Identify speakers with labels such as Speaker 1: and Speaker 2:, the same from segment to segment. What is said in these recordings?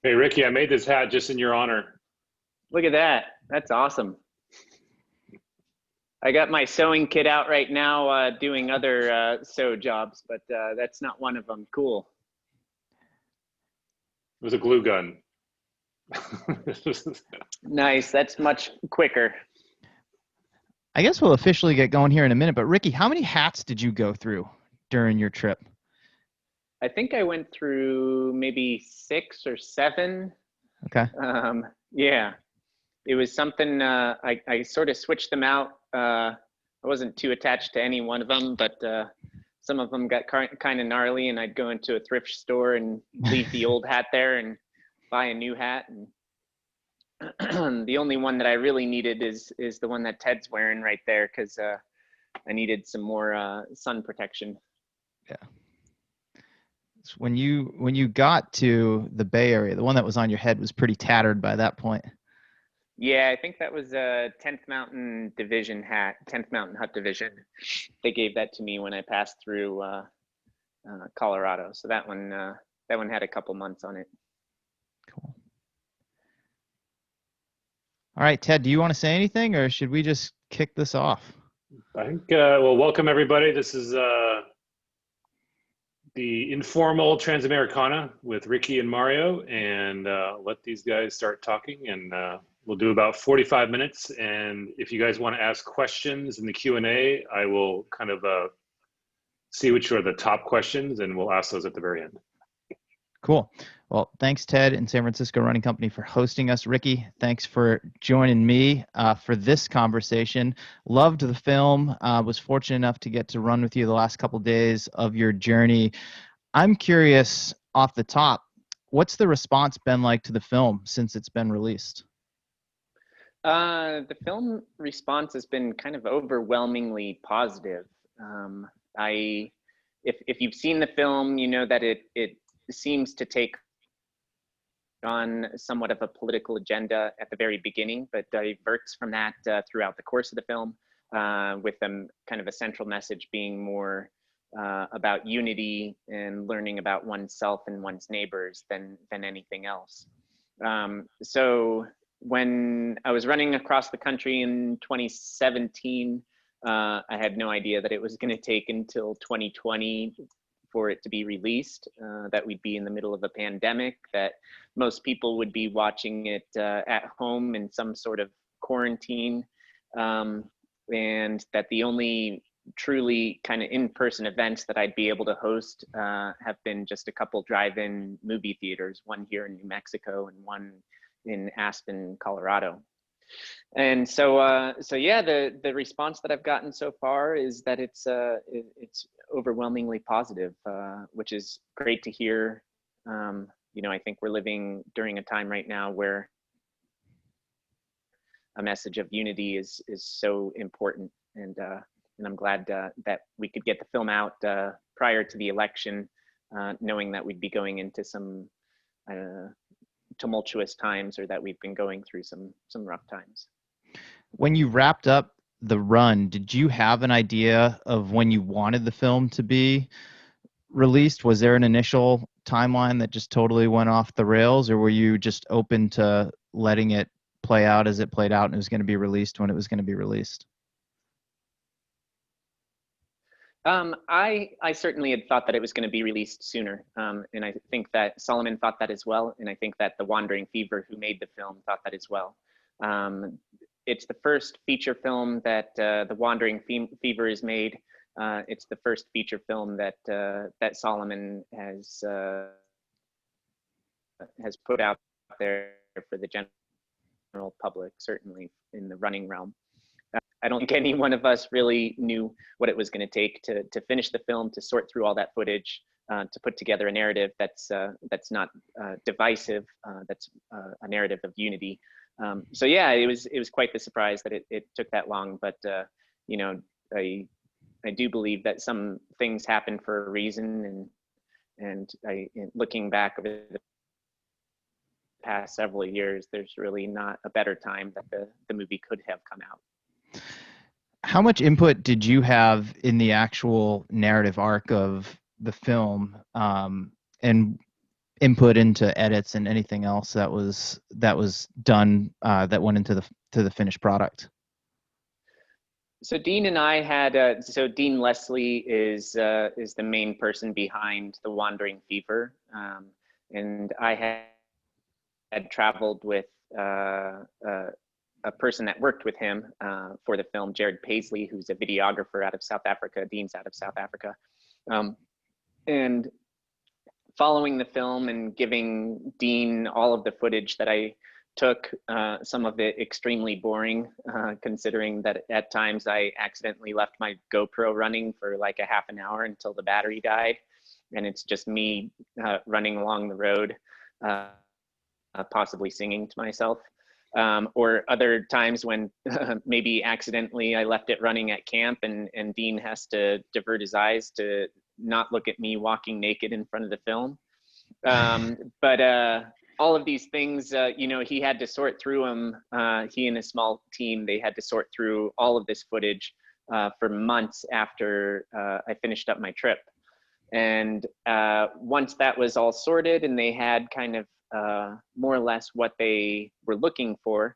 Speaker 1: Hey, Ricky, I made this hat just in your honor.
Speaker 2: Look at that. That's awesome. I got my sewing kit out right now, doing other sew jobs, but that's not one of them. Cool.
Speaker 1: It was a glue gun.
Speaker 2: Nice. That's much quicker.
Speaker 3: I guess we'll officially get going here in a minute, but Ricky, how many hats did you go through during your trip?
Speaker 2: I think I went through maybe 6 or 7.
Speaker 3: Okay.
Speaker 2: Yeah, it was something. I sort of switched them out. I wasn't too attached to any one of them, but some of them got kind of gnarly, and I'd go into a thrift store and leave the old hat there and buy a new hat. And the only one that I really needed is the one that Ted's wearing right there, because I needed some more sun protection.
Speaker 3: Yeah. So when you got to the Bay Area, the one that was on your head was pretty tattered by that point.
Speaker 2: Yeah, I think that was a 10th Mountain Division hat, 10th Mountain Hut Division. They gave that to me when I passed through Colorado. So that one had a couple months on it.
Speaker 3: Cool. All right, Ted, do you want to say anything, or should we just kick this off?
Speaker 1: I think, well, welcome everybody. This is the informal Transamericana with Ricky and Mario, and let these guys start talking, and we'll do about 45 minutes. And if you guys want to ask questions in the Q&A, I will kind of see which are the top questions, and we'll ask those at the very end.
Speaker 3: Cool. Well, thanks, Ted and San Francisco Running Company, for hosting us. Ricky, thanks for joining me for this conversation. Loved the film. Was fortunate enough to get to run with you the last couple days of your journey. I'm curious, off the top, what's the response been like to the film since it's been released?
Speaker 2: The film response has been kind of overwhelmingly positive. If you've seen the film, you know that it seems to take on somewhat of a political agenda at the very beginning, but diverts from that throughout the course of the film, with them kind of a central message being more about unity and learning about oneself and one's neighbors than anything else. So when I was running across the country in 2017, I had no idea that it was going to take until 2020 for it to be released, that we'd be in the middle of a pandemic, that most people would be watching it at home in some sort of quarantine, and that the only truly kind of in-person events that I'd be able to host have been just a couple drive-in movie theaters, one here in New Mexico and one in Aspen, Colorado. And so yeah, the response that I've gotten so far is that it's overwhelmingly positive, which is great to hear. I think we're living during a time right now where a message of unity is so important, and I'm glad that we could get the film out prior to the election, knowing that we'd be going into some tumultuous times, or that we've been going through some rough times.
Speaker 3: When you wrapped up the run, did you have an idea of when you wanted the film to be released? Was there an initial timeline that just totally went off the rails, or were you just open to letting it play out as it played out and it was going to be released when it was going to be released?
Speaker 2: I certainly had thought that it was going to be released sooner, and I think that Solomon thought that as well, and I think that the Wandering Fever, who made the film, thought that as well. It's the first feature film that the Wandering Fever is made. It's the first feature film that Solomon has put out there for the general public, certainly in the running realm. I don't think any one of us really knew what it was going to take to finish the film, to sort through all that footage, to put together a narrative that's not divisive, that's a narrative of unity. So yeah, it was quite the surprise that it took that long. But I do believe that some things happen for a reason, and looking back over the past several years, there's really not a better time that the movie could have come out.
Speaker 3: How much input did you have in the actual narrative arc of the film? And input into edits and anything else that was done that went into the finished product?
Speaker 2: So Dean and I had, so Dean Leslie is the main person behind The Wandering Fever. And I had traveled with a person that worked with him for the film, Jared Paisley, who's a videographer out of South Africa. Dean's out of South Africa. And following the film and giving Dean all of the footage that I took, some of it extremely boring, considering that at times I accidentally left my GoPro running for like a half an hour until the battery died. And it's just me running along the road, possibly singing to myself. Or other times when maybe accidentally I left it running at camp and Dean has to divert his eyes to not look at me walking naked in front of the film. But all of these things, you know, he had to sort through them. He and a small team, they had to sort through all of this footage for months after I finished up my trip. And once that was all sorted and they had kind of more or less what they were looking for,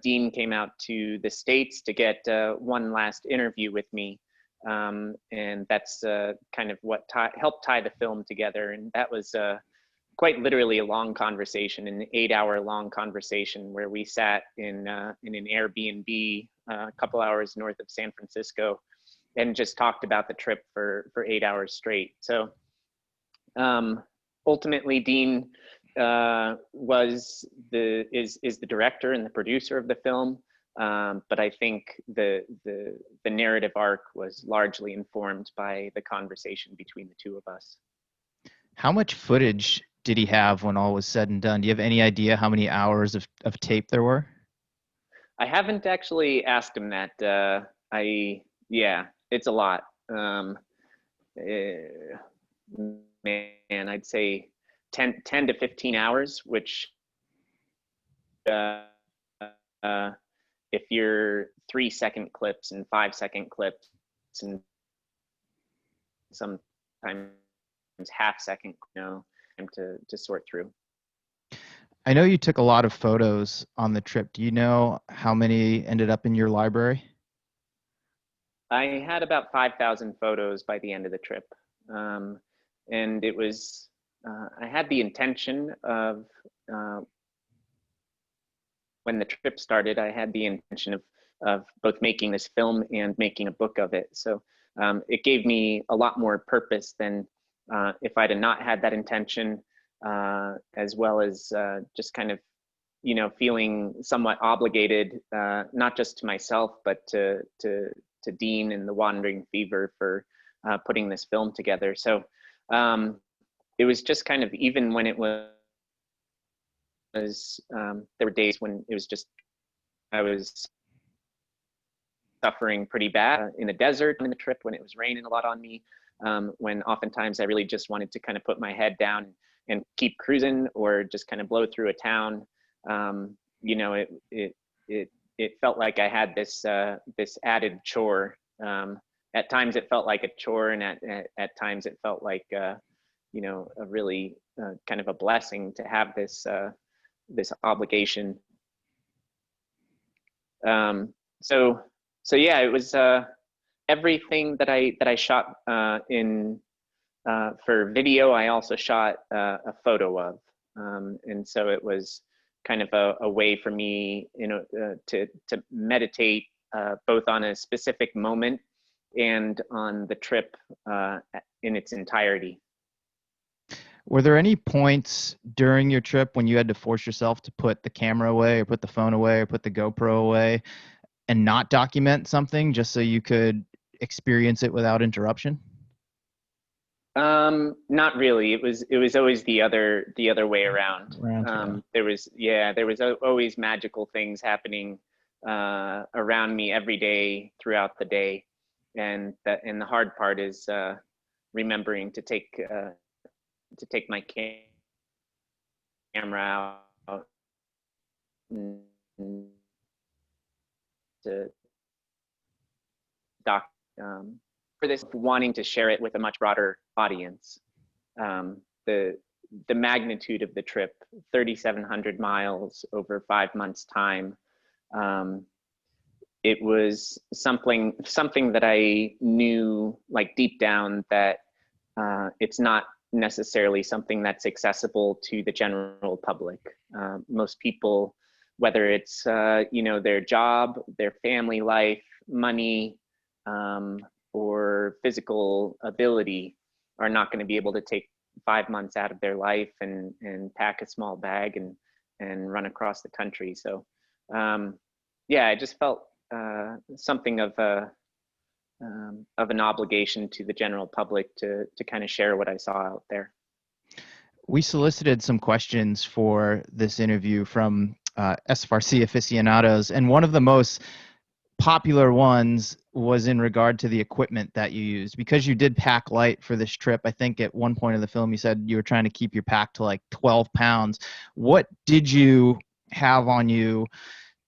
Speaker 2: Dean came out to the States to get one last interview with me. And that's kind of what helped tie the film together. And that was quite literally a long conversation, an 8-hour long conversation where we sat in an Airbnb a couple hours north of San Francisco and just talked about the trip for 8 hours straight. So ultimately, Dean is the director and the producer of the film. But I think the narrative arc was largely informed by the conversation between the two of us.
Speaker 3: How much footage did he have when all was said and done? Do you have any idea how many hours of tape there were?
Speaker 2: I haven't actually asked him that. Yeah, it's a lot. Man, I'd say 10 to 15 hours, which if you're 3-second clips and 5-second clips and sometimes half-second, you know, to sort through.
Speaker 3: I know you took a lot of photos on the trip. Do you know how many ended up in your library?
Speaker 2: I had about 5,000 photos by the end of the trip. And it was, I had the intention of, when the trip started, I had the intention of both making this film and making a book of it. So it gave me a lot more purpose than if I'd have not had that intention, as well as just kind of, you know, feeling somewhat obligated, not just to myself, but to Dean and The Wandering Fever for putting this film together. So it was just kind of, even when it was, there were days when it was just, I was suffering pretty bad in the desert in the trip when it was raining a lot on me, when oftentimes I really just wanted to kind of put my head down and keep cruising or just kind of blow through a town. You know, it felt like I had this this added chore. At times it felt like a chore, and at times it felt like you know, a really kind of a blessing to have this this obligation. So yeah, it was everything that I shot in for video. I also shot a photo of, and so it was kind of a way for me, you know, to meditate both on a specific moment and on the trip in its entirety.
Speaker 3: Were there any points during your trip when you had to force yourself to put the camera away or put the phone away or put the GoPro away and not document something just so you could experience it without interruption?
Speaker 2: Not really. It was always the other way around. There was always magical things happening around me every day throughout the day, and the hard part is remembering to take my camera out to doc for this, wanting to share it with a much broader audience. the magnitude of the trip, 3,700 miles over 5 months' time. It was something that I knew, like, deep down, that it's not necessarily something that's accessible to the general public. Most people, whether it's their job, their family life, money, or physical ability, are not going to be able to take 5 months out of their life and pack a small bag and run across the country. So yeah, I just felt something of an obligation to the general public to kind of share what I saw out there.
Speaker 3: We solicited some questions for this interview from SFRC aficionados, and one of the most popular ones was in regard to the equipment that you used. Because you did pack light for this trip, I think at one point in the film you said you were trying to keep your pack to like 12 pounds. What did you have on you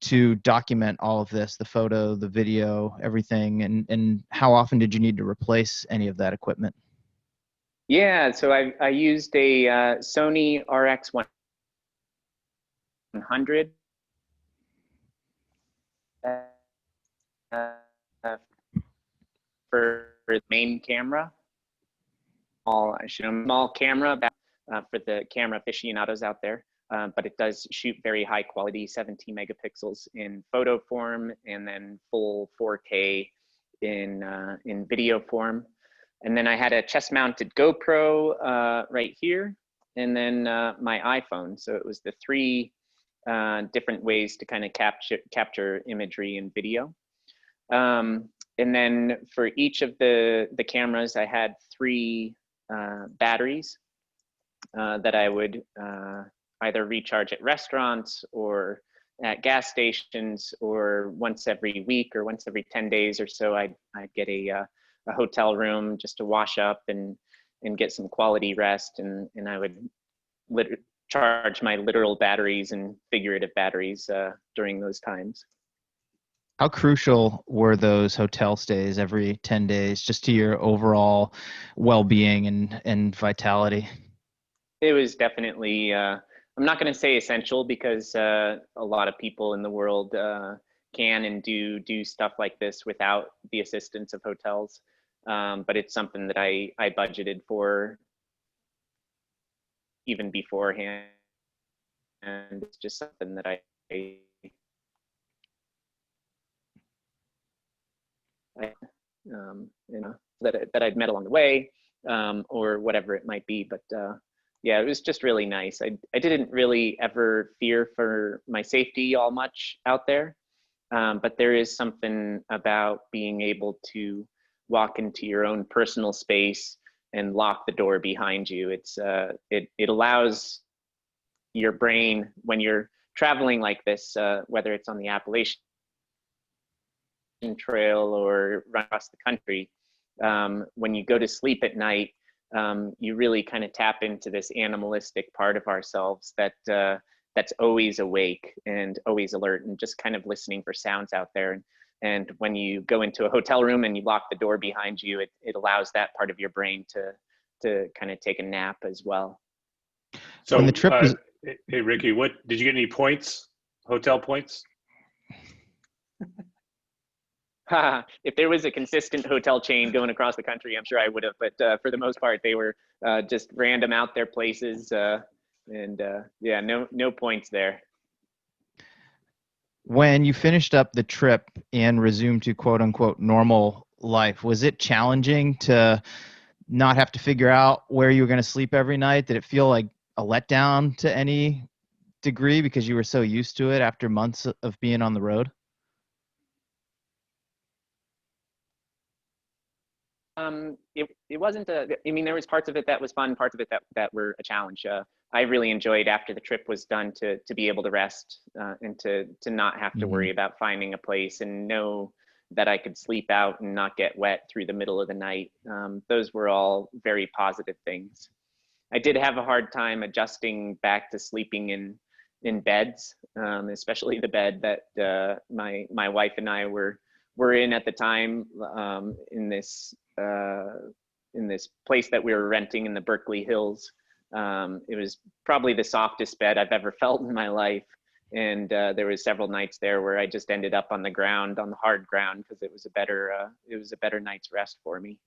Speaker 3: to document all of this, the photo, the video, everything, and how often did you need to replace any of that equipment?
Speaker 2: Yeah, so I used a Sony RX100 for the main camera. I should have a small camera for the camera aficionados out there, but it does shoot very high quality, 17 megapixels in photo form, and then full 4K in video form. And then I had a chest-mounted GoPro right here, and then my iPhone. So it was the three different ways to kind of capture imagery and video. And then for each of the cameras, I had three batteries that I would either recharge at restaurants or at gas stations, or once every week or once every 10 days or so, I'd get a hotel room just to wash up and get some quality rest. And I would charge my literal batteries and figurative batteries during those times.
Speaker 3: How crucial were those hotel stays every 10 days just to your overall well-being and vitality? It
Speaker 2: was definitely, I'm not going to say essential, because a lot of people in the world can and do stuff like this without the assistance of hotels. But it's something that I budgeted for even beforehand. And it's just something that that I'd met along the way, or whatever it might be. But yeah, it was just really nice. I didn't really ever fear for my safety all much out there, but there is something about being able to walk into your own personal space and lock the door behind you. It allows your brain, when you're traveling like this, whether it's on the Appalachian Trail or run across the country, when you go to sleep at night, you really kind of tap into this animalistic part of ourselves that's always awake and always alert and just kind of listening for sounds out there. And when you go into a hotel room and you lock the door behind you, it allows that part of your brain to kind of take a nap as well.
Speaker 1: So when the trip was... Hey, Ricky, what did you get any points, hotel points?
Speaker 2: If there was a consistent hotel chain going across the country, I'm sure I would have. But for the most part, they were just random out there places, and yeah, no points there.
Speaker 3: When you finished up the trip and resumed to quote unquote normal life, was it challenging to not have to figure out where you were going to sleep every night? Did it feel like a letdown to any degree because you were so used to it after months of being on the road?
Speaker 2: It wasn't I mean, there was parts of it that was fun, parts of it that were a challenge. I really enjoyed, after the trip was done, to be able to rest and to not have to worry about finding a place and know that I could sleep out and not get wet through the middle of the night. Those were all very positive things. I did have a hard time adjusting back to sleeping in beds, especially the bed that my wife and I were in at the time, in this place that we were renting in the Berkeley Hills. It was probably the softest bed I've ever felt in my life. And there was several nights there where I just ended up on the ground, on the hard ground, because it was a better night's rest for me.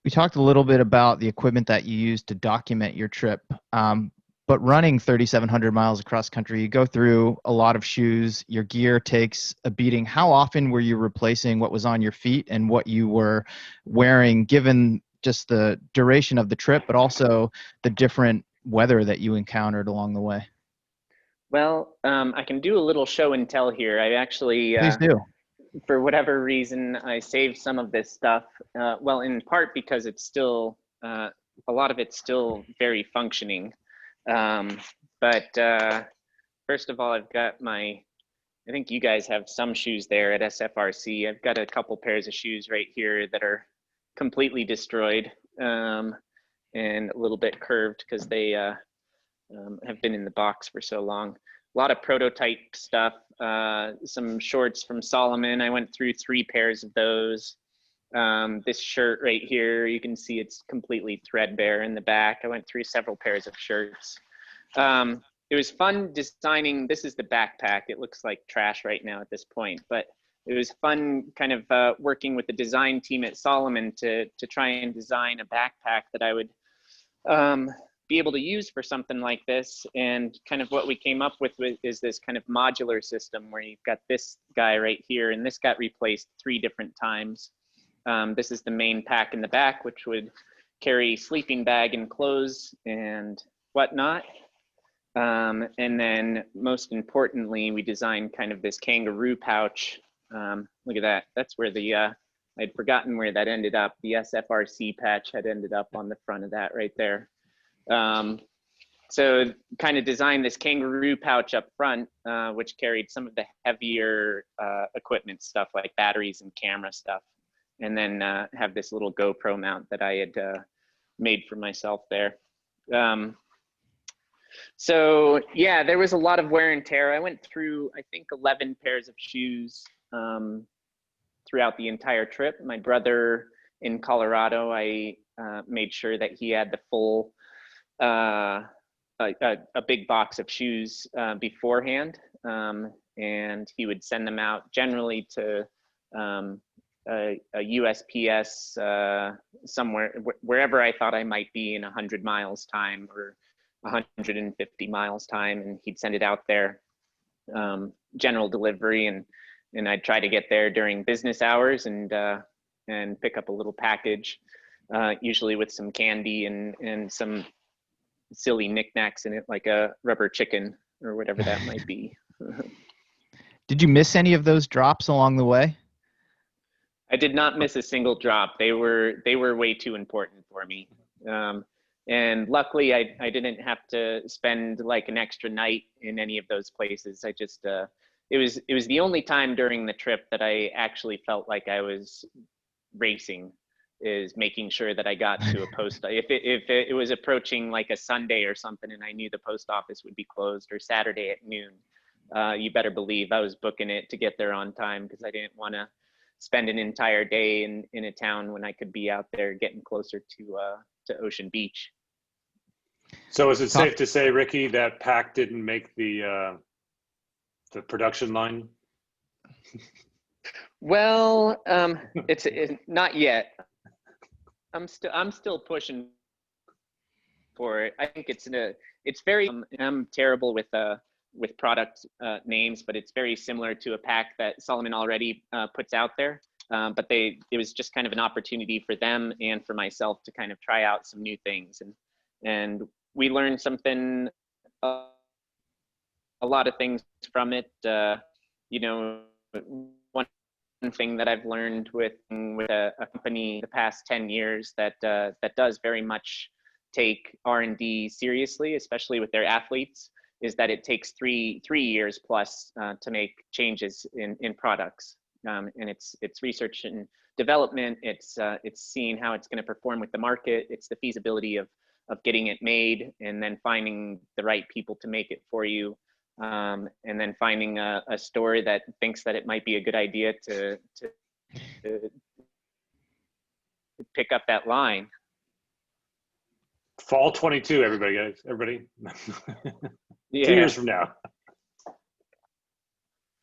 Speaker 3: We talked a little bit about the equipment that you used to document your trip, but running 3,700 miles across country, you go through a lot of shoes. Your gear takes a beating. How often were you replacing what was on your feet and what you were wearing, given just the duration of the trip, but also the different weather that you encountered along the way?
Speaker 2: Well, I can do a little show and tell here. I actually,
Speaker 3: Please do.
Speaker 2: for whatever reason, I saved some of this stuff. Well, in part because it's still, a lot of it's still very functioning. But first of all, I've got I think you guys have some shoes there at SFRC. I've got a couple pairs of shoes right here that are completely destroyed and a little bit curved because they have been in the box for so long. A lot of prototype stuff, some shorts from Solomon. I went through 3 pairs of those. This shirt right here, you can see it's completely threadbare in the back. I went through several pairs of shirts. It was fun designing. This is the backpack. It looks like trash right now at this point, but it was fun kind of working with the design team at Solomon to try and design a backpack that I would be able to use for something like this. And kind of what we came up with is this kind of modular system where you've got this guy right here, and this got replaced 3 different times. This is the main pack in the back, which would carry sleeping bag and clothes and whatnot. And then most importantly, we designed kind of this kangaroo pouch. Look at that. That's where I'd forgotten where that ended up. The SFRC patch had ended up on the front of that right there. So kind of designed this kangaroo pouch up front, which carried some of the heavier equipment stuff like batteries and camera stuff. And then have this little GoPro mount that I had made for myself there. So yeah, there was a lot of wear and tear. I went through, I think, 11 pairs of shoes throughout the entire trip. My brother in Colorado, I made sure that he had the full, a big box of shoes beforehand. And he would send them out generally to a USPS somewhere, wherever I thought I might be in 100 miles time or 150 miles time, and he'd send it out there, general delivery, and I'd try to get there during business hours and pick up a little package, usually with some candy and some silly knickknacks in it, like a rubber chicken or whatever that might be.
Speaker 3: Did you miss any of those drops along the way?
Speaker 2: I did not miss a single drop. They were way too important for me. And luckily I didn't have to spend like an extra night in any of those places. I just, it was the only time during the trip that I actually felt like I was racing, is making sure that I got to a post. If it was approaching like a Sunday or something and I knew the post office would be closed, or Saturday at noon, you better believe I was booking it to get there on time, because I didn't want to spend an entire day in a town when I could be out there getting closer to Ocean Beach.
Speaker 1: So is it safe to say, Ricky, that pack didn't make the production line?
Speaker 2: Well, it's not yet. I'm still pushing for it. I think it's very, I'm terrible with product names, but it's very similar to a pack that Solomon already puts out there. But it was just kind of an opportunity for them and for myself to kind of try out some new things, and we learned something, a lot of things from it. You know, one thing that I've learned with a company the past 10 years that does very much take R&D seriously, especially with their athletes, is that it takes three years plus to make changes in products. And it's research and development. It's seeing how it's going to perform with the market. It's the feasibility of getting it made, and then finding the right people to make it for you. And then finding a store that thinks that it might be a good idea to pick up that line.
Speaker 1: Fall 22, everybody, guys. Everybody. 2
Speaker 2: Yeah.
Speaker 1: years from now.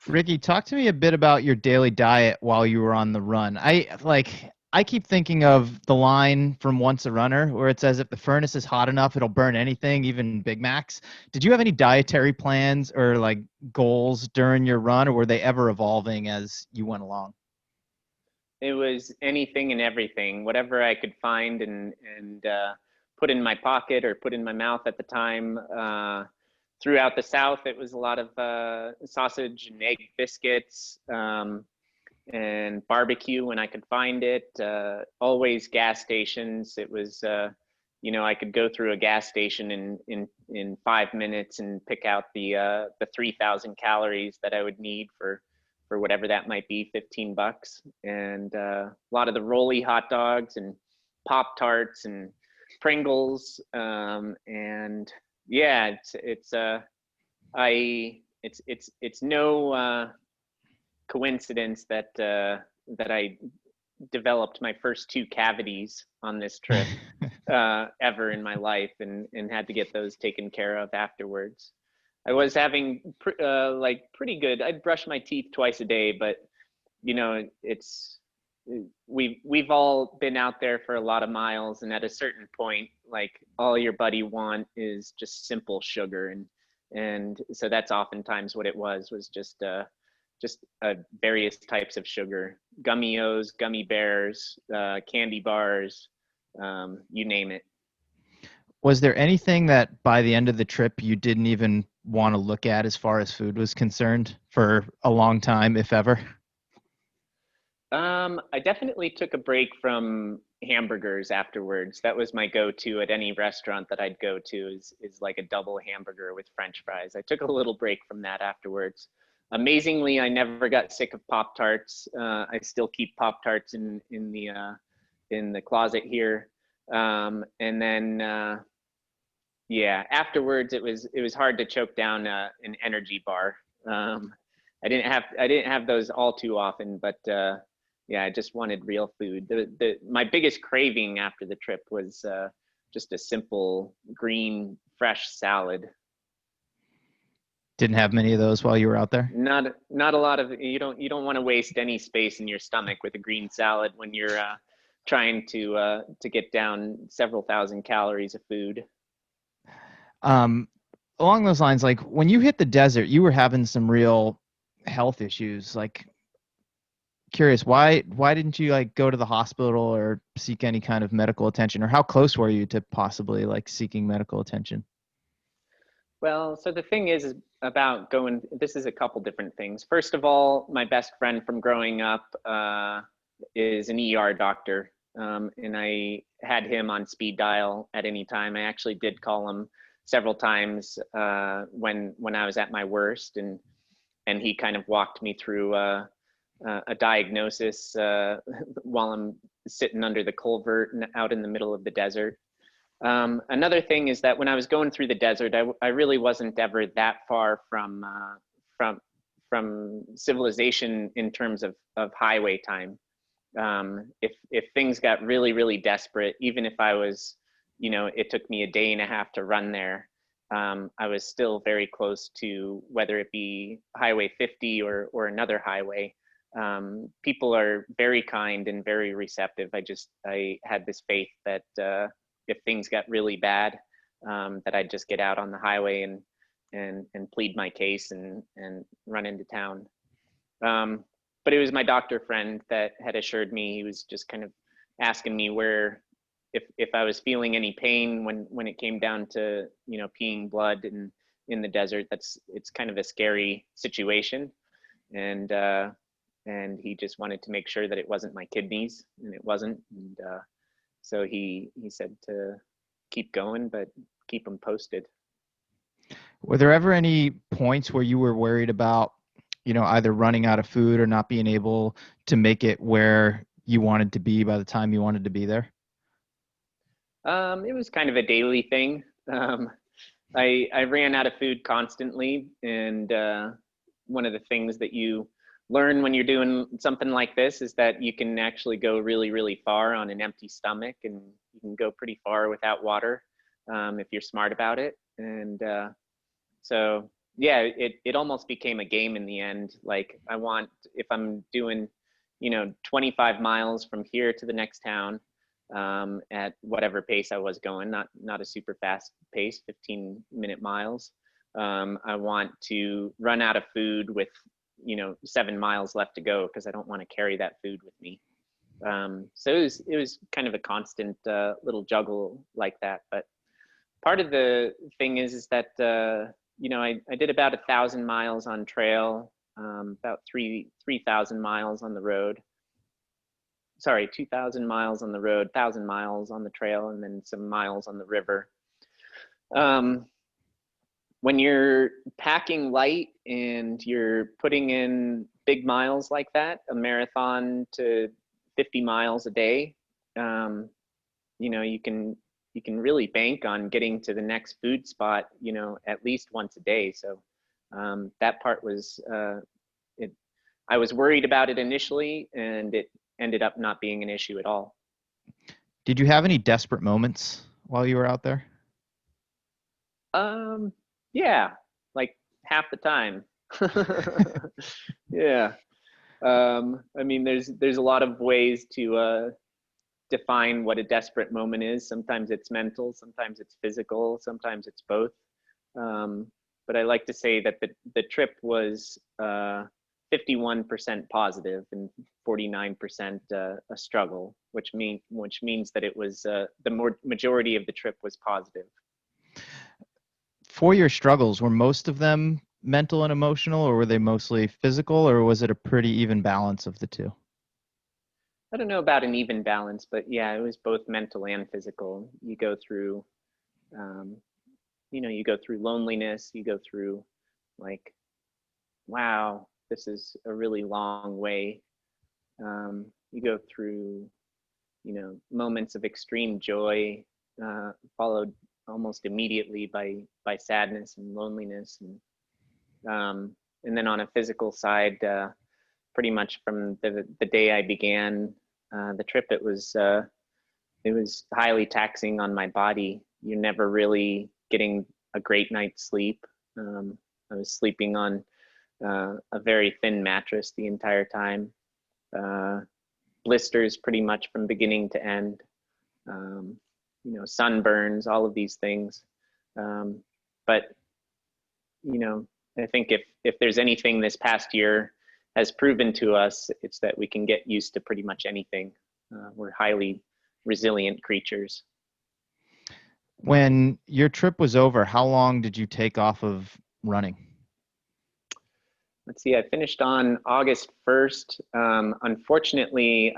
Speaker 3: Rickey, talk to me a bit about your daily diet while you were on the run. I keep thinking of the line from Once a Runner where it says if the furnace is hot enough, it'll burn anything, even Big Macs. Did you have any dietary plans or like goals during your run, or were they ever evolving as you went along?
Speaker 2: It was anything and everything, whatever I could find and put in my pocket or put in my mouth at the time. Throughout the South, it was a lot of sausage and egg biscuits and barbecue when I could find it. Always gas stations. It was, I could go through a gas station in 5 minutes and pick out the 3,000 calories that I would need for whatever that might be, $15. And a lot of the Rolly hot dogs and Pop Tarts and Pringles, and yeah, it's no coincidence that I developed my first 2 cavities on this trip ever in my life, and had to get those taken care of afterwards. I was having pretty good. I'd brush my teeth twice a day, but we've all been out there for a lot of miles, and at a certain point, like all your buddy want is just simple sugar, and so that's oftentimes what it was just various types of sugar, gummy O's, gummy bears, candy bars, you name it.
Speaker 3: Was there anything that by the end of the trip you didn't even want to look at as far as food was concerned for a long time, if ever?
Speaker 2: I definitely took a break from hamburgers afterwards. That was my go-to at any restaurant that I'd go to is like a double hamburger with French fries. I took a little break from that afterwards. Amazingly, I never got sick of Pop-Tarts. I still keep Pop-Tarts in the closet here. And then afterwards it was hard to choke down an energy bar. I didn't have those all too often, but I just wanted real food. My biggest craving after the trip was just a simple green fresh salad.
Speaker 3: Didn't have many of those while you were out there?
Speaker 2: Not a lot of. You don't want to waste any space in your stomach with a green salad when you're trying to get down several thousand calories of food.
Speaker 3: Along those lines, like when you hit the desert, you were having some real health issues. Like, curious, why didn't you like go to the hospital or seek any kind of medical attention, or how close were you to possibly like seeking medical attention?
Speaker 2: Well, so the thing is about going, this is a couple different things. First of all, my best friend from growing up is an ER doctor, and I had him on speed dial at any time. I actually did call him several times when I was at my worst, and he kind of walked me through a diagnosis while I'm sitting under the culvert out in the middle of the desert. Another thing is that when I was going through the desert, I really wasn't ever that far from civilization in terms of highway time. If things got really, really desperate, even if I was, it took me a day and a half to run there, I was still very close to whether it be Highway 50 or another highway. People are very kind and very receptive. I had this faith that if things got really bad, that I'd just get out on the highway and plead my case and run into town. But it was my doctor friend that had assured me. He was just kind of asking me if I was feeling any pain when it came down to peeing blood in the desert. It's kind of a scary situation, and he just wanted to make sure that it wasn't my kidneys, and it wasn't. And so he said to keep going, but keep them posted.
Speaker 3: Were there ever any points where you were worried about, either running out of food or not being able to make it where you wanted to be by the time you wanted to be there?
Speaker 2: It was kind of a daily thing. I ran out of food constantly, and one of the things that you learn when you're doing something like this is that you can actually go really, really far on an empty stomach, and you can go pretty far without water. if you're smart about it. And so yeah, it almost became a game in the end. Like if I'm doing, 25 miles from here to the next town, at whatever pace I was going, not a super fast pace, 15-minute miles. I want to run out of food with, 7 miles left to go, because I don't want to carry that food with me. So it was kind of a constant little juggle like that. But part of the thing is that I did about 1,000 miles on trail, about 3,000 miles on the road. Sorry, 2,000 miles on the road, 1,000 miles on the trail, and then some miles on the river. When you're packing light and you're putting in big miles like that, a marathon to 50 miles a day, you can really bank on getting to the next food spot, at least once a day. So that part was, I was worried about it initially, and it ended up not being an issue at all.
Speaker 3: Did you have any desperate moments while you were out there?
Speaker 2: Yeah, like half the time. Yeah. I mean, there's a lot of ways to define what a desperate moment is. Sometimes it's mental, sometimes it's physical, sometimes it's both. But I like to say that the trip was 51% positive and 49% a struggle, which means that it was the majority of the trip was positive.
Speaker 3: For your struggles, were most of them mental and emotional, or were they mostly physical, or was it a pretty even balance of the two?
Speaker 2: I don't know about an even balance, but yeah, it was both mental and physical. You go through, you go through loneliness, you go through like, wow, this is a really long way. You go through, moments of extreme joy, followed almost immediately by sadness and loneliness. And then on a physical side, pretty much from the day I began the trip, it was highly taxing on my body. You're never really getting a great night's sleep. I was sleeping on a very thin mattress the entire time. Blisters pretty much from beginning to end. Sunburns, all of these things. But I think if there's anything this past year has proven to us, it's that we can get used to pretty much anything. We're highly resilient creatures.
Speaker 3: When your trip was over, how long did you take off of running?
Speaker 2: Let's see, I finished on August 1st. Unfortunately,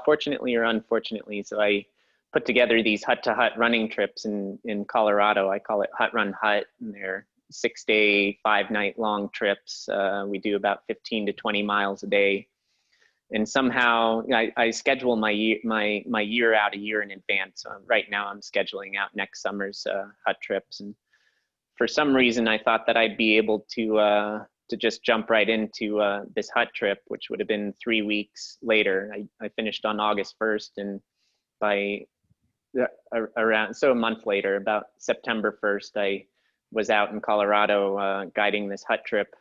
Speaker 2: fortunately or unfortunately, so I put together these hut-to-hut running trips in Colorado. I call it Hut Run Hut, and they're 6-day, 5-night long trips. We do about 15 to 20 miles a day. And somehow I schedule my year out a year in advance. So right now I'm scheduling out next summer's hut trips. And for some reason, I thought that I'd be able to just jump right into this hut trip, which would have been 3 weeks later. I finished on August 1st, and by a month later, about September 1st, I was out in Colorado guiding this hut trip,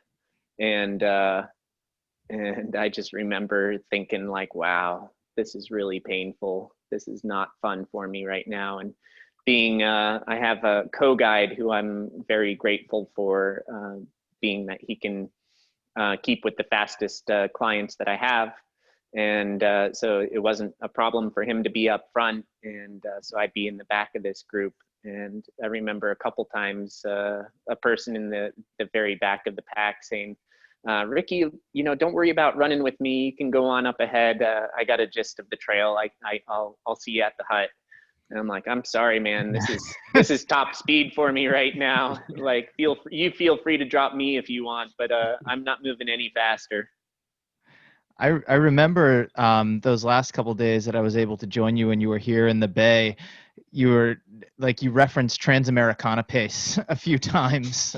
Speaker 2: and I just remember thinking like, wow, this is really painful. This is not fun for me right now. And I have a co-guide who I'm very grateful for, being that he can keep with the fastest clients that I have. And so it wasn't a problem for him to be up front. And so I'd be in the back of this group. And I remember a couple times a person in the very back of the pack saying, Ricky, don't worry about running with me. You can go on up ahead. I got a gist of the trail. I'll see you at the hut. And I'm like, I'm sorry, man. This is top speed for me right now. Like, feel free to drop me if you want, but I'm not moving any faster.
Speaker 3: I remember those last couple days that I was able to join you when you were here in the Bay. You referenced Transamericana pace a few times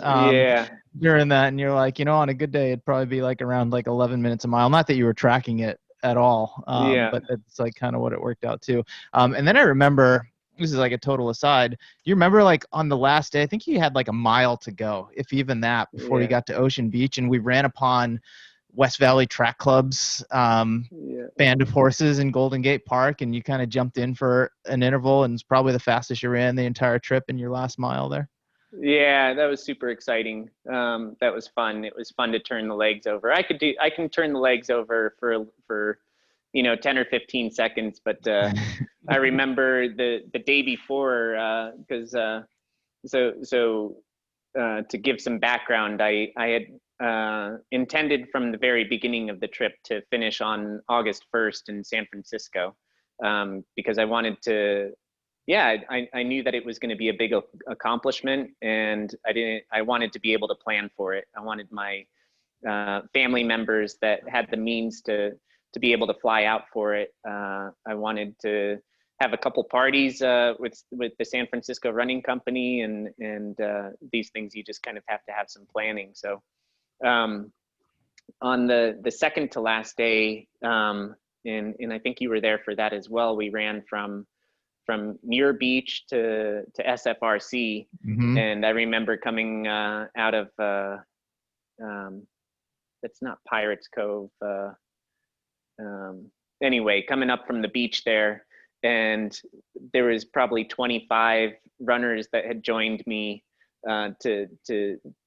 Speaker 3: during that, and you're like, on a good day it'd probably be like around like 11 minutes a mile. Not that you were tracking it at all, but it's like kind of what it worked out to. And then I remember this is like a total aside. Do you remember like on the last day, I think you had like a mile to go, if even that, before you
Speaker 2: Yeah.
Speaker 3: got to Ocean Beach, and we ran upon West Valley Track Club's
Speaker 2: Yeah.
Speaker 3: band of horses in Golden Gate Park, and you kind of jumped in for an interval, and it's probably the fastest you ran the entire trip in your last mile there.
Speaker 2: Yeah, that was super exciting. That was fun. It was fun to turn the legs over. I can turn the legs over for 10 or 15 seconds, but I remember the day before, because to give some background, I had intended from the very beginning of the trip to finish on August 1st in San Francisco, because I wanted to. Yeah, I knew that it was going to be a big accomplishment, and I wanted to be able to plan for it. I wanted my family members that had the means to be able to fly out for it. I wanted to have a couple parties with the San Francisco Running Company, and these things you just kind of have to have some planning. So on the second to last day, and I think you were there for that as well. We ran from Muir Beach to SFRC,
Speaker 3: Mm-hmm.
Speaker 2: and I remember coming out of that's not Pirates Cove. Anyway, coming up from the beach there, and there was probably 25 runners that had joined me to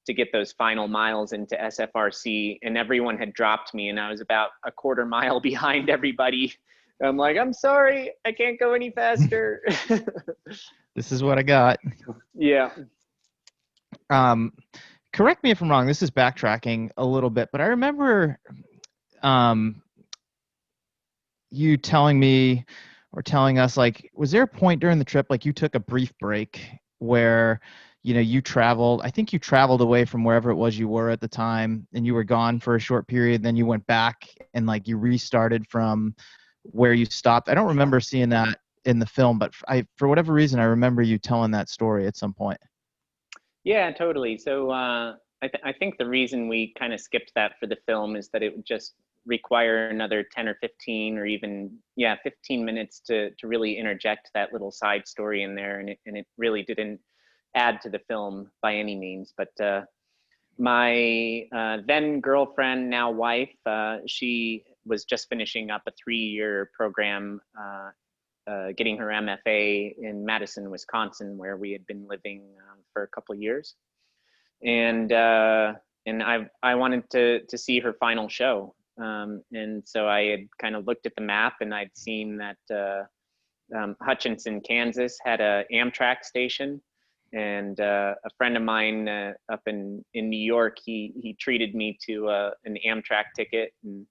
Speaker 2: get those final miles into SFRC, and everyone had dropped me, and I was about a quarter mile behind everybody. I'm like, I'm sorry, I can't go any faster.
Speaker 3: This is what I got.
Speaker 2: Yeah.
Speaker 3: Correct me if I'm wrong. This is backtracking a little bit, but I remember you telling me or telling us, like, was there a point during the trip, like you took a brief break where, you traveled, I think you traveled away from wherever it was you were at the time, and you were gone for a short period, then you went back and like you restarted from where you stopped. I don't remember seeing that in the film, but for whatever reason, I remember you telling that story at some point.
Speaker 2: Yeah, totally. So I think the reason we kind of skipped that for the film is that it would just require another 10 or 15 or even 15 minutes to really interject that little side story in there, and it really didn't add to the film by any means. But my then girlfriend, now wife, she was just finishing up a 3-year program, getting her MFA in Madison, Wisconsin, where we had been living for a couple of years, and I wanted to see her final show, and so I had kind of looked at the map, and I'd seen that Hutchinson, Kansas, had a Amtrak station. And a friend of mine up in New York, he treated me to an Amtrak ticket. And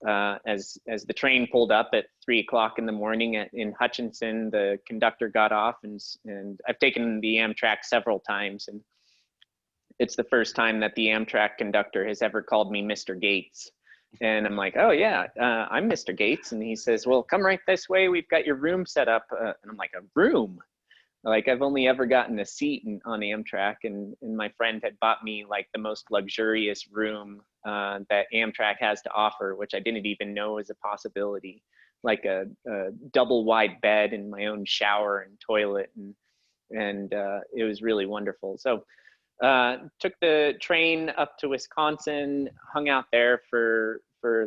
Speaker 2: as the train pulled up at 3 o'clock in the morning in Hutchinson, the conductor got off, and I've taken the Amtrak several times, and it's the first time that the Amtrak conductor has ever called me Mr. Gates. And I'm like, oh yeah, I'm Mr. Gates. And he says, well, come right this way. We've got your room set up. And I'm like, a room? Like, I've only ever gotten a seat on Amtrak, and my friend had bought me like the most luxurious room that Amtrak has to offer, which I didn't even know was a possibility, like a double wide bed and my own shower and toilet, and it was really wonderful. So took the train up to Wisconsin, hung out there for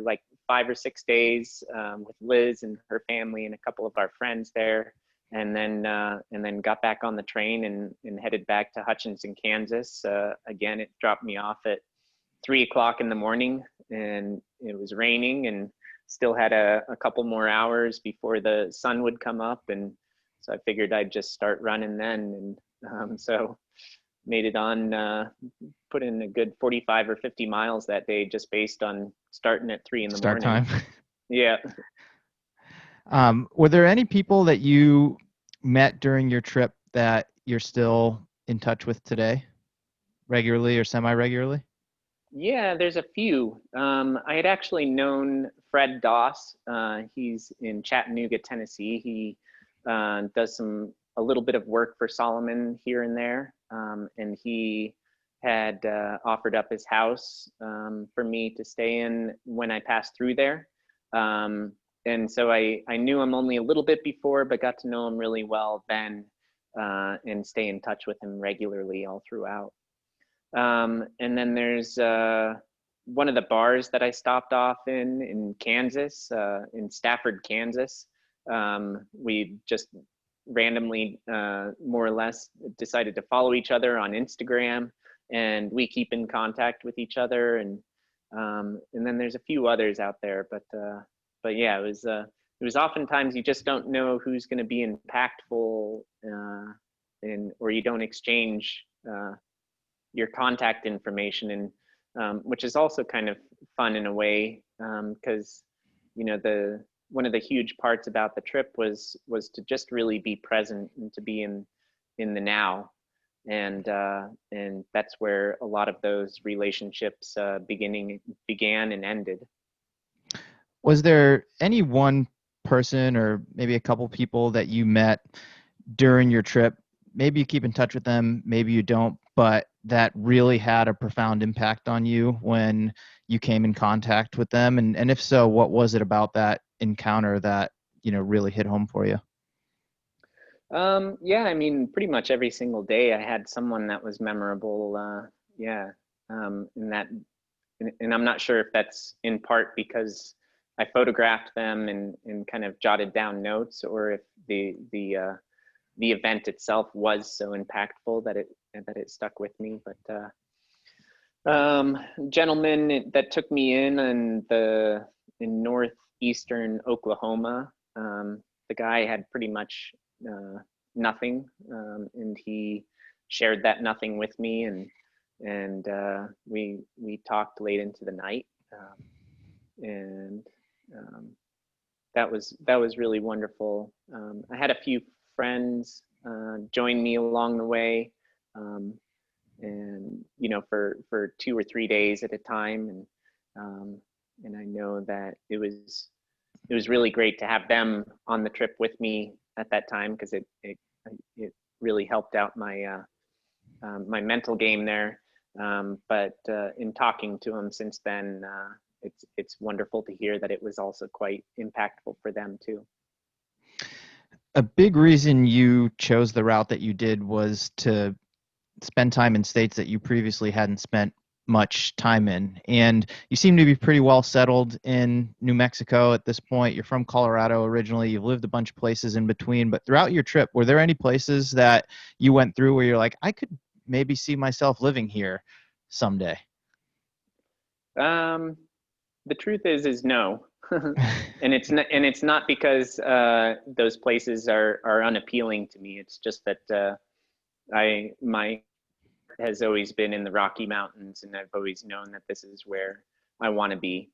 Speaker 2: like 5 or 6 days with Liz and her family and a couple of our friends there. And then got back on the train and headed back to Hutchinson, Kansas. Again, it dropped me off at 3 o'clock in the morning, and it was raining, and still had a couple more hours before the sun would come up. And so I figured I'd just start running then. And so made it on, put in a good 45 or 50 miles that day, just based on starting at 3 in the
Speaker 3: Start
Speaker 2: morning.
Speaker 3: time.
Speaker 2: Yeah.
Speaker 3: Were there any people that you met during your trip that you're still in touch with today, regularly or semi-regularly?
Speaker 2: Yeah, there's a few. I had actually known Fred Doss. He's in Chattanooga, Tennessee. He does a little bit of work for Solomon here and there, and he had offered up his house for me to stay in when I passed through there. and so I knew him only a little bit before, but got to know him really well then, and stay in touch with him regularly all throughout. And then there's one of the bars that I stopped off in Kansas, in Stafford, Kansas. We just randomly, more or less, decided to follow each other on Instagram, and we keep in contact with each other. And then there's a few others out there, but yeah, it was oftentimes you just don't know who's going to be impactful, or you don't exchange your contact information, and which is also kind of fun in a way, because you know, one of the huge parts about the trip was to just really be present and to be in the now, and that's where a lot of those relationships began and ended.
Speaker 3: Was there any one person or maybe a couple people that you met during your trip? Maybe you keep in touch with them, maybe you don't, but that really had a profound impact on you when you came in contact with them? And if so, what was it about that encounter that, you know, really hit home for you?
Speaker 2: Yeah, I mean, pretty much every single day I had someone that was memorable. Yeah. And I'm not sure if that's in part because I photographed them and kind of jotted down notes, or if the event itself was so impactful that it stuck with me. But gentleman that took me in northeastern Oklahoma, the guy had pretty much nothing, and he shared that nothing with me, and we talked late into the night, and that was really wonderful. I had a few friends join me along the way, and you know, for 2 or 3 days at a time, and I know that it was really great to have them on the trip with me at that time, because it really helped out my my mental game there. But in talking to them since then, it's wonderful to hear that it was also quite impactful for them too.
Speaker 3: A big reason you chose the route that you did was to spend time in states that you previously hadn't spent much time in. And you seem to be pretty well settled in New Mexico at this point. You're from Colorado originally. You've lived a bunch of places in between. But throughout your trip, were there any places that you went through where you're like, I could maybe see myself living here someday?
Speaker 2: The truth is no. And it's not because those places are unappealing to me. It's just that my has always been in the Rocky Mountains, and I've always known that this is where I want to be.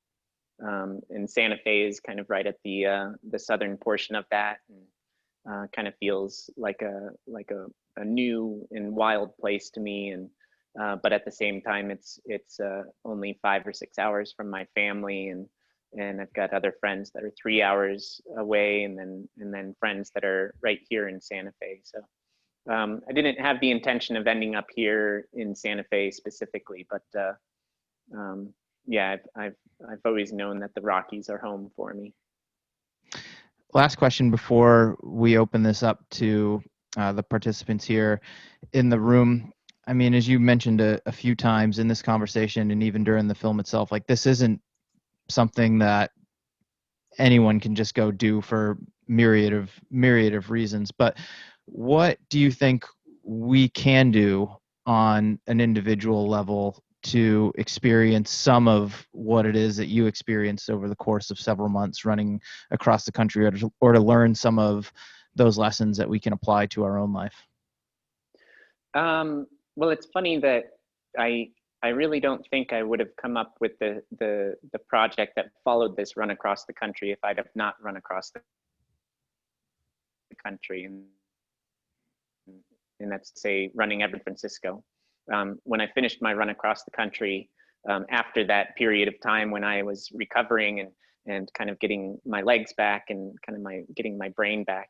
Speaker 2: And Santa Fe is kind of right at the southern portion of that, and kind of feels like a new and wild place to me. And but at the same time, it's only 5 or 6 hours from my family, and I've got other friends that are 3 hours away, and then friends that are right here in Santa Fe. So I didn't have the intention of ending up here in Santa Fe specifically, but yeah, I've always known that the Rockies are home for me.
Speaker 3: Last question before we open this up to the participants here in the room. I mean, as you mentioned a few times in this conversation and even during the film itself, like, this isn't something that anyone can just go do for myriad of reasons. But what do you think we can do on an individual level to experience some of what it is that you experienced over the course of several months running across the country, or to learn some of those lessons that we can apply to our own life?
Speaker 2: Well, it's funny that I really don't think I would have come up with the project that followed this run across the country if I'd have not run across the country, and that's to say running San Francisco. When I finished my run across the country, after that period of time when I was recovering and kind of getting my legs back and kind of getting my brain back,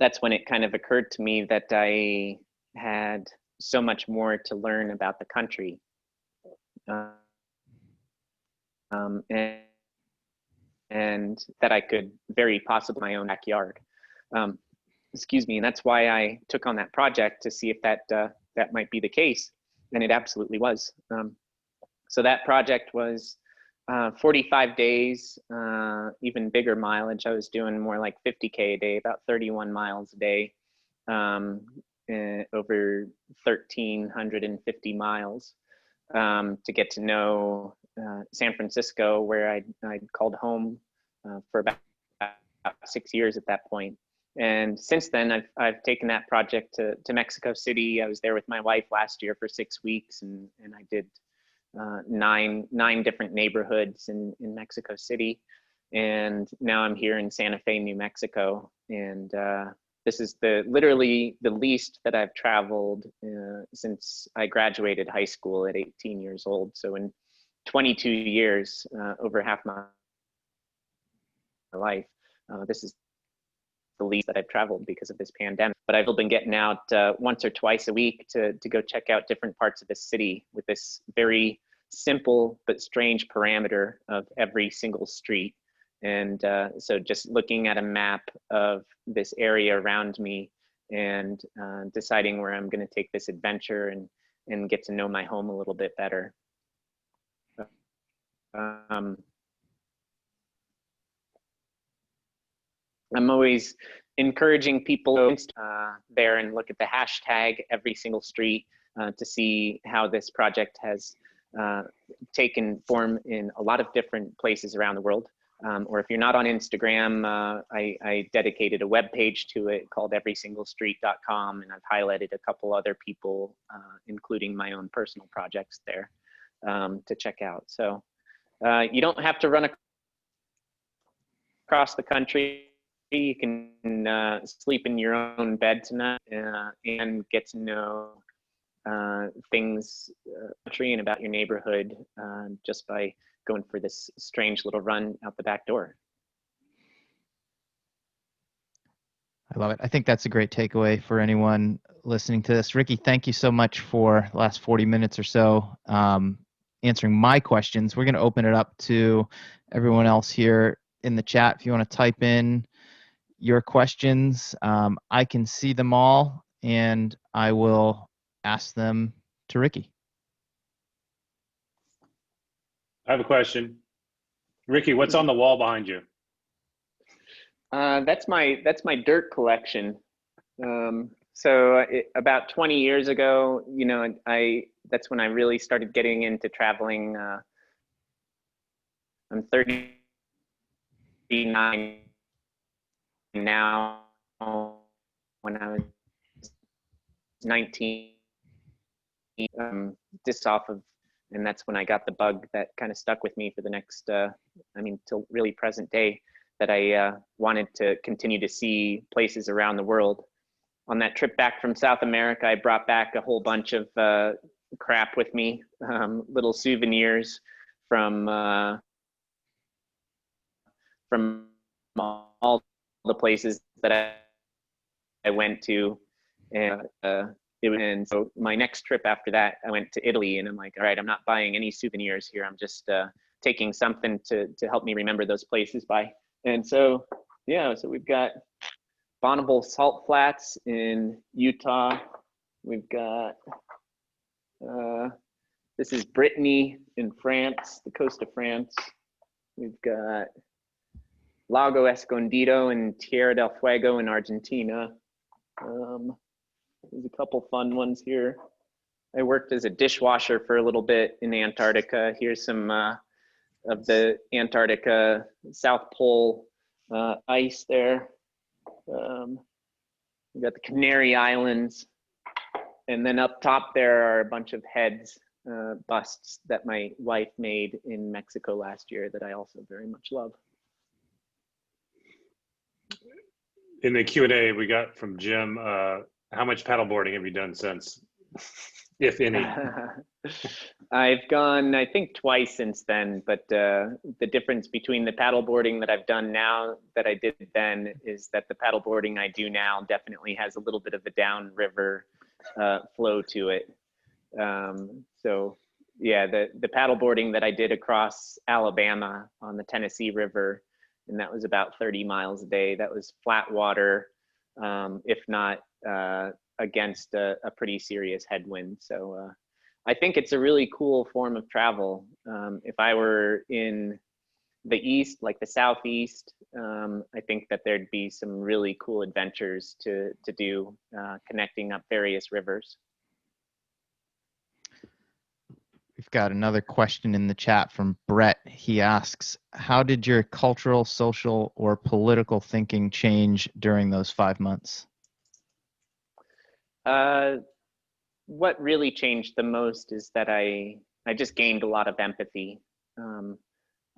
Speaker 2: that's when it kind of occurred to me that I had so much more to learn about the country. And and that I could very possibly my own backyard. Excuse me, and that's why I took on that project to see if that might be the case, and it absolutely was. So that project was 45 days, even bigger mileage. I was doing more like 50K a day, about 31 miles a day, over 1,350 miles, to get to know San Francisco, where I'd called home for about 6 years at that point. And since then, I've taken that project to Mexico City. I was there with my wife last year for 6 weeks, and I did nine different neighborhoods in Mexico City. And now I'm here in Santa Fe, New Mexico. And this is literally the least that I've traveled since I graduated high school at 18 years old. So in 22 years, over half my life, this is the least that I've traveled because of this pandemic. But I've been getting out once or twice a week to go check out different parts of the city with this very simple but strange parameter of every single street. And so just looking at a map of this area around me and deciding where I'm going to take this adventure and get to know my home a little bit better. I'm always encouraging people there and look at the hashtag every single street to see how this project has taken form in a lot of different places around the world. Or if you're not on Instagram, I dedicated a web page to it called everysinglestreet.com, and I've highlighted a couple other people, including my own personal projects there, to check out. So you don't have to run across the country. You can sleep in your own bed tonight and get to know things country and about your neighborhood just by going for this strange little run out the back door.
Speaker 3: I love it. I think that's a great takeaway for anyone listening to this. Rickey, thank you so much for the last 40 minutes or so answering my questions. We're going to open it up to everyone else here in the chat. If you want to type in your questions, I can see them all, and I will ask them to Rickey.
Speaker 1: I have a question. Rickey, what's on the wall behind you?
Speaker 2: That's my dirt collection. So about 20 years ago, you know, that's when I really started getting into traveling. I'm 39 now. When I was 19, just off of, and that's when I got the bug that kind of stuck with me for the next, till really present day, that I wanted to continue to see places around the world. On that trip back from South America, I brought back a whole bunch of crap with me, little souvenirs from all the places that I went to, and so my next trip after that, I went to Italy, and I'm like, all right, I'm not buying any souvenirs here. I'm just taking something to help me remember those places by. And so, yeah, so we've got Bonneville Salt Flats in Utah. We've got, this is Brittany in France, the coast of France. We've got Lago Escondido and Tierra del Fuego in Argentina. There's a couple fun ones here. I worked as a dishwasher for a little bit in Antarctica. Here's some of the Antarctica South Pole ice there. We got the Canary Islands. And then up top there are a bunch of heads, busts that my wife made in Mexico last year that I also very much love.
Speaker 1: In the Q&A we got from Jim, how much paddleboarding have you done since, if any?
Speaker 2: I've gone, I think, twice since then, but the difference between the paddleboarding that I've done now that I did then is that the paddleboarding I do now definitely has a little bit of a downriver flow to it. So yeah, the paddleboarding that I did across Alabama on the Tennessee River and that was about 30 miles a day. That was flat water, if not against a pretty serious headwind. So I think it's a really cool form of travel. If I were in the East, like the Southeast, I think that there'd be some really cool adventures to do, connecting up various rivers.
Speaker 3: We've got another question in the chat from Brett. He asks, how did your cultural, social, or political thinking change during those 5 months?
Speaker 2: What really changed the most is that I just gained a lot of empathy.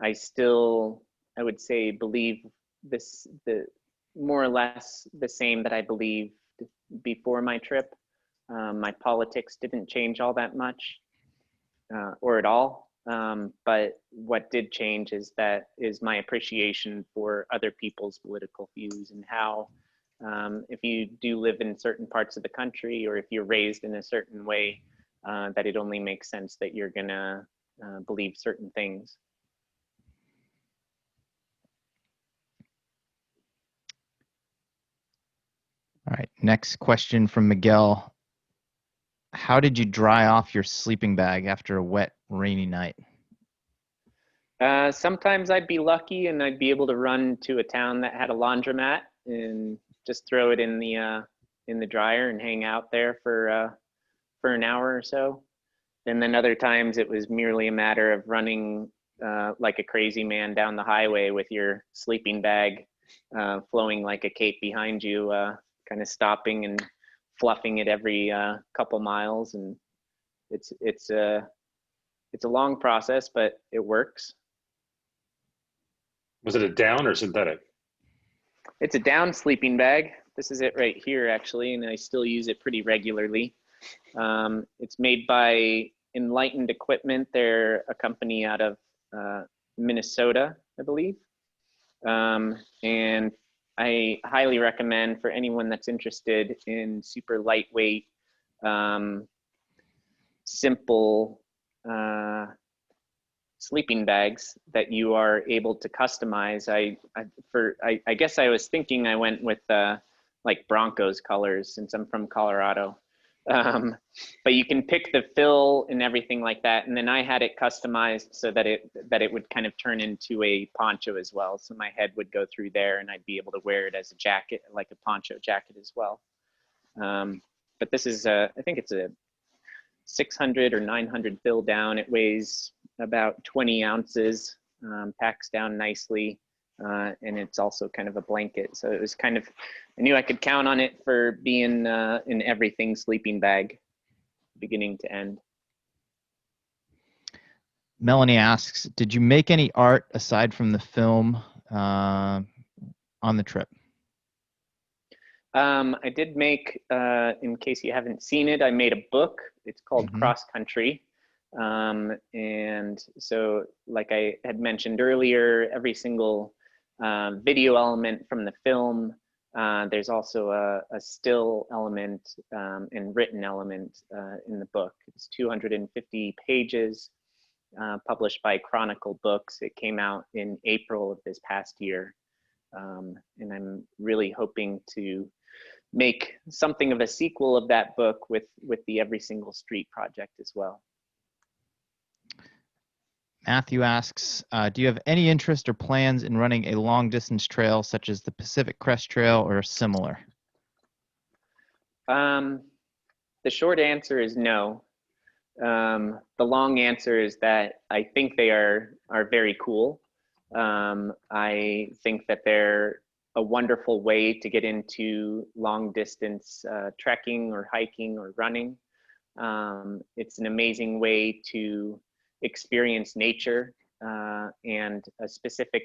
Speaker 2: I still, I would say, believe the more or less the same that I believed before my trip. My politics didn't change all that much, or at all. But what did change is my appreciation for other people's political views, and how if you do live in certain parts of the country, or if you're raised in a certain way, that it only makes sense that you're gonna believe certain things.
Speaker 3: All right, next question from Miguel. How did you dry off your sleeping bag after a wet, rainy night?
Speaker 2: Sometimes I'd be lucky and I'd be able to run to a town that had a laundromat and just throw it in the dryer and hang out there for an hour or so. And then other times it was merely a matter of running like a crazy man down the highway with your sleeping bag flowing like a cape behind you, kind of stopping and fluffing it every couple miles. And it's a long process, but it works.
Speaker 1: Was it a down or synthetic?
Speaker 2: It's a down sleeping bag. This is it right here, actually, and I still use it pretty regularly. It's made by Enlightened Equipment. They're a company out of Minnesota, I believe. And I highly recommend, for anyone that's interested in super lightweight, simple sleeping bags that you are able to customize. I guess I was thinking I went with like Broncos colors, since I'm from Colorado. But you can pick the fill and everything like that. And then I had it customized so that it would kind of turn into a poncho as well. So my head would go through there and I'd be able to wear it as a jacket, like a poncho jacket as well. But this is, I think it's a 600 or 900 fill down. It weighs about 20 ounces, packs down nicely. And it's also kind of a blanket. So it was kind of, I knew I could count on it for being an everything sleeping bag, beginning to end.
Speaker 3: Melanie asks, did you make any art aside from the film on the trip?
Speaker 2: I did make, in case you haven't seen it, I made a book. It's called Cross Country. And so, like I had mentioned earlier, every single video element from the film, there's also a still element and written element in the book. It's 250 pages, published by Chronicle Books. It came out in April of this past year. And I'm really hoping to make something of a sequel of that book with the Every Single Street project as well.
Speaker 3: Matthew asks, do you have any interest or plans in running a long distance trail such as the Pacific Crest Trail or similar?
Speaker 2: The short answer is no. The long answer is that I think they are very cool. I think that they're a wonderful way to get into long distance trekking or hiking or running. It's an amazing way to experience nature and a specific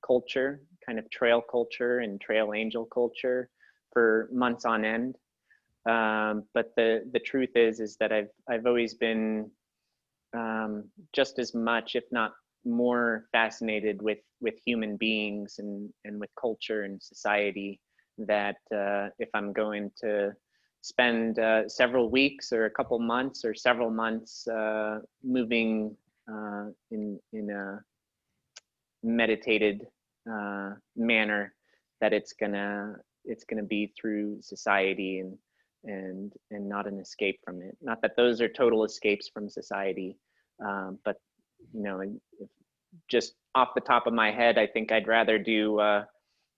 Speaker 2: culture, kind of trail culture and trail angel culture, for months on end. But the truth is that I've always been just as much, if not more, fascinated with human beings and with culture and society, that if I'm going to spend several weeks or a couple months or several months moving in a meditated manner that it's gonna be through society and not an escape from it. Not that those are total escapes from society, but you know, if, just off the top of my head, I think I'd rather do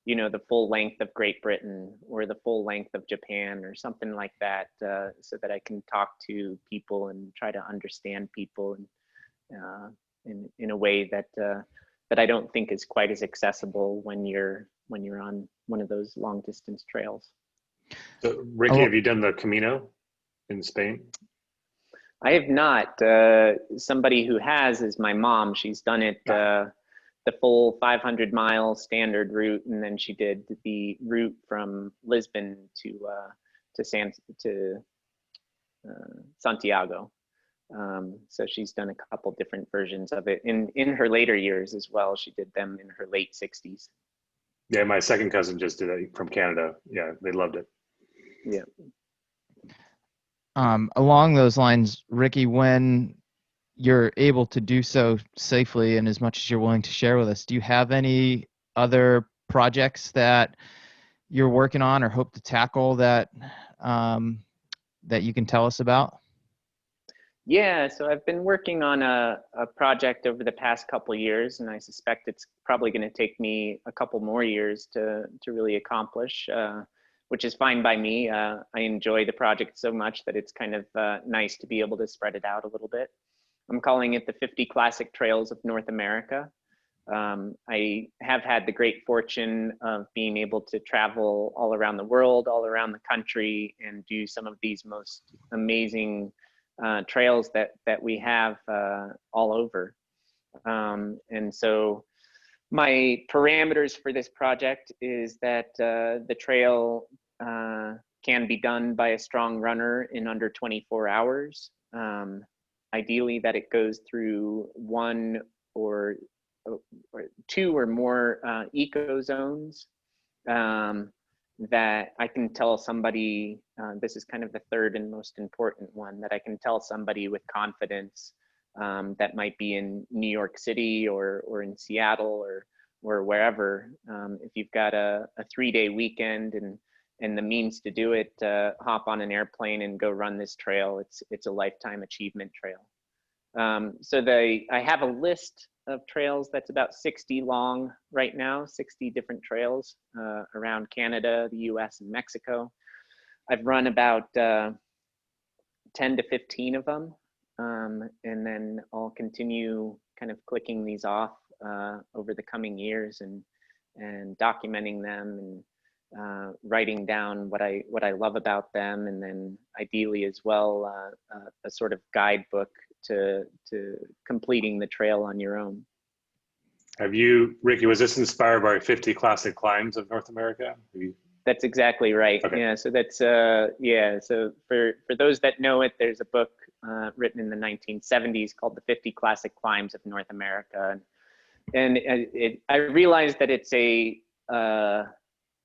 Speaker 2: you know, the full length of Great Britain or the full length of Japan or something like that, so that I can talk to people and try to understand people in a way that that I don't think is quite as accessible when you're on one of those long distance trails.
Speaker 1: So, Ricky, have you done the Camino in Spain?
Speaker 2: I have not. Somebody who has is my mom. She's done it the full 500-mile standard route, and then she did the route from Lisbon to Santiago. So she's done a couple different versions of it in her later years as well. She did them in her late 60s.
Speaker 1: Yeah, my second cousin just did it from Canada. Yeah, they loved it.
Speaker 2: Yeah.
Speaker 3: Along those lines, Ricky, when you're able to do so safely and as much as you're willing to share with us, do you have any other projects that you're working on or hope to tackle that that you can tell us about?
Speaker 2: Yeah, so I've been working on a project over the past couple of years, and I suspect it's probably going to take me a couple more years to really accomplish, which is fine by me. I enjoy the project so much that it's kind of nice to be able to spread it out a little bit. I'm calling it the 50 Classic Trails of North America. I have had the great fortune of being able to travel all around the world, all around the country, and do some of these most amazing trails that we have all over. And so my parameters for this project is that the trail can be done by a strong runner in under 24 hours. Ideally that it goes through one or two or more eco zones that I can tell somebody, this is kind of the third and most important one, that I can tell somebody with confidence that might be in New York City or in Seattle or wherever. If you've got a 3-day weekend and the means to do it, hop on an airplane and go run this trail. It's a lifetime achievement trail. So I have a list of trails that's about 60 long right now, 60 different trails around Canada, the US, and Mexico. I've run about 10 to 15 of them, and then I'll continue kind of clicking these off over the coming years and documenting them and writing down what I love about them, and then ideally as well a sort of guidebook to completing the trail on your own.
Speaker 1: Have you, Ricky, was this inspired by 50 Classic Climbs of North America?
Speaker 2: That's exactly right. Okay. Yeah, so that's yeah. So for those that know it, there's a book written in the 1970s called "The 50 Classic Climbs of North America," and I realized that it's a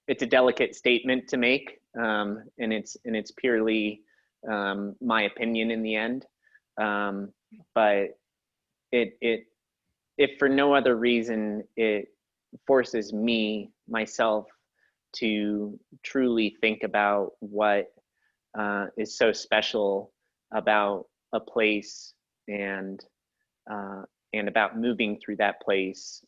Speaker 2: delicate statement to make, and it's purely my opinion in the end. But if for no other reason, it forces myself to truly think about what is so special about a place and about moving through that place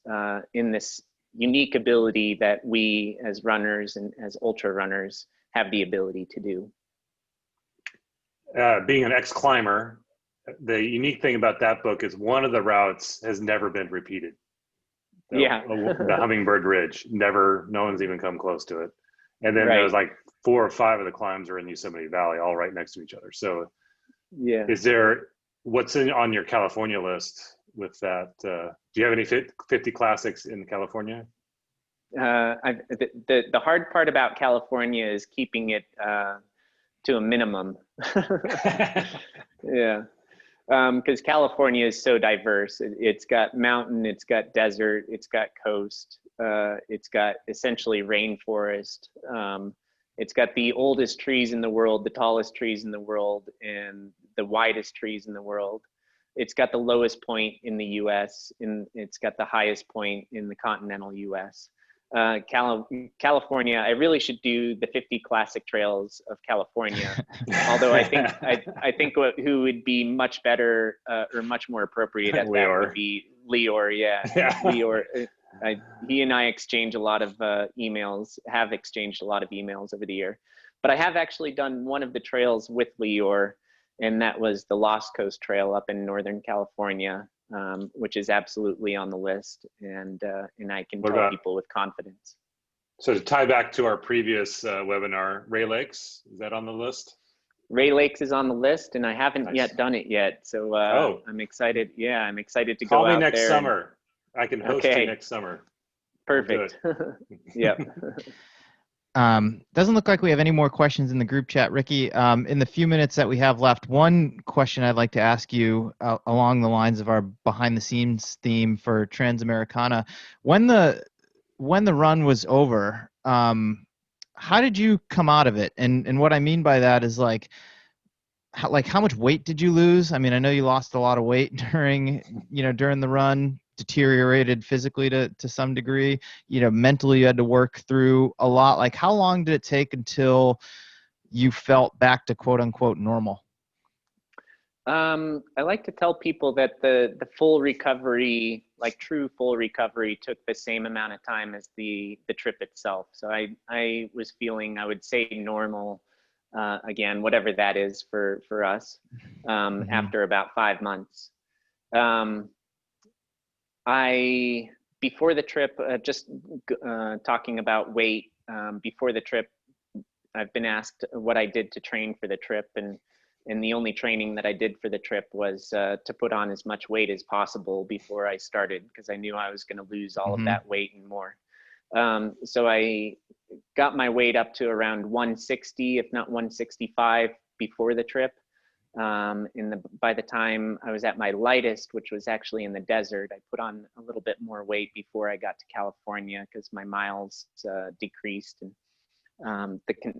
Speaker 2: in this unique ability that we as runners and as ultra runners have the ability to do.
Speaker 1: Being an ex-climber, the unique thing about that book is one of the routes has never been repeated. The Hummingbird Ridge, no one's even come close to it. And then there's like 4 or 5 of the climbs are in Yosemite Valley, all right next to each other. So yeah, what's on your California list with that? Do you have any 50 classics in California?
Speaker 2: The hard part about California is keeping it to a minimum. Yeah. Because California is so diverse. It's got mountain, it's got desert, it's got coast, it's got essentially rainforest. It's got the oldest trees in the world, the tallest trees in the world, and the widest trees in the world. it's got the lowest point in the U.S. and it's got the highest point in the continental U.S. California, I really should do the 50 classic trails of California. Although I think who would be much better or much more appropriate at that would be Lior. Yeah, Lior. He and I exchange a lot of emails, have exchanged a lot of emails over the year. But I have actually done one of the trails with Lior, and that was the Lost Coast Trail up in Northern California, which is absolutely on the list, and I can tell people with confidence.
Speaker 1: So to tie back to our previous webinar, Ray Lakes, is that on the list?
Speaker 2: Ray Lakes is on the list, and I haven't yet done it yet. So I'm excited. Yeah, I'm excited to go out there.
Speaker 1: Call me next summer. I can host you next summer.
Speaker 2: Perfect. Yep.
Speaker 3: Doesn't look like we have any more questions in the group chat, Rickey. In the few minutes that we have left, one question I'd like to ask you along the lines of our behind the scenes theme for Transamericana. When the run was over, how did you come out of it? And what I mean by that is how much weight did you lose? I mean, I know you lost a lot of weight during the run, deteriorated physically to some degree, mentally you had to work through a lot. Like, how long did it take until you felt back to quote unquote normal?
Speaker 2: I like to tell people that the full recovery, like true full recovery, took the same amount of time as the trip itself. So I was feeling, I would say, normal again, whatever that is for us, after about 5 months. Before the trip, just talking about weight, before the trip, I've been asked what I did to train for the trip, and the only training that I did for the trip was to put on as much weight as possible before I started, because I knew I was going to lose all of that weight and more. So I got my weight up to around 160, if not 165, before the trip. By the time I was at my lightest, which was actually in the desert, I put on a little bit more weight before I got to California because my miles decreased and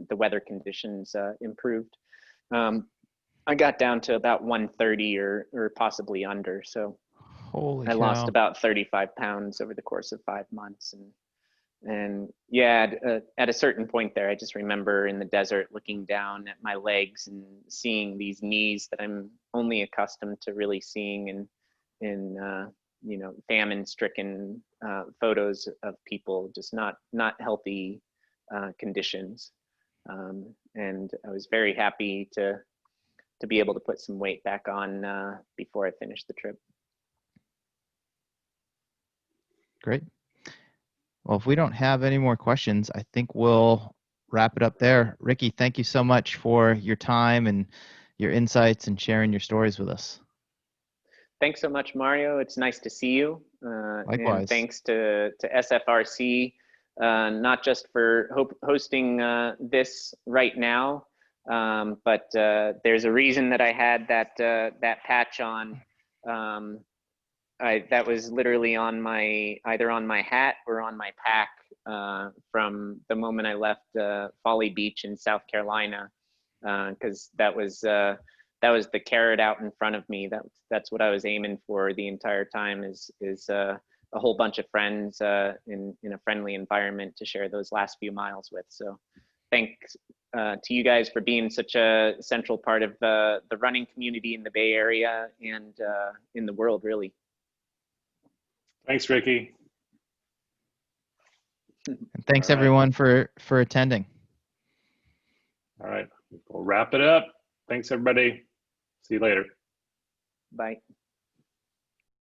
Speaker 2: the weather conditions improved. I got down to about 130 or possibly under. So
Speaker 3: Holy
Speaker 2: I
Speaker 3: cow.
Speaker 2: lost about 35 pounds over the course of 5 months. And yeah, at a certain point there, I just remember in the desert looking down at my legs and seeing these knees that I'm only accustomed to really seeing in famine-stricken photos of people, just not healthy conditions. And I was very happy to be able to put some weight back on before I finished the trip.
Speaker 3: Great. Well, if we don't have any more questions, I think we'll wrap it up there. Rickey, thank you so much for your time and your insights and sharing your stories with us.
Speaker 2: Thanks so much, Mario. It's nice to see you.
Speaker 3: Likewise.
Speaker 2: And thanks to SFRC, not just for hosting this right now, but there's a reason that I had that patch on. That was literally on either on my hat or on my pack from the moment I left Folly Beach in South Carolina, because that was the carrot out in front of me. That's what I was aiming for the entire time, is a whole bunch of friends in a friendly environment to share those last few miles with. So thanks to you guys for being such a central part of the running community in the Bay Area and in the world, really.
Speaker 1: Thanks, Rickey.
Speaker 3: And thanks everyone for attending.
Speaker 1: All right, we'll wrap it up. Thanks, everybody. See you later.
Speaker 2: Bye.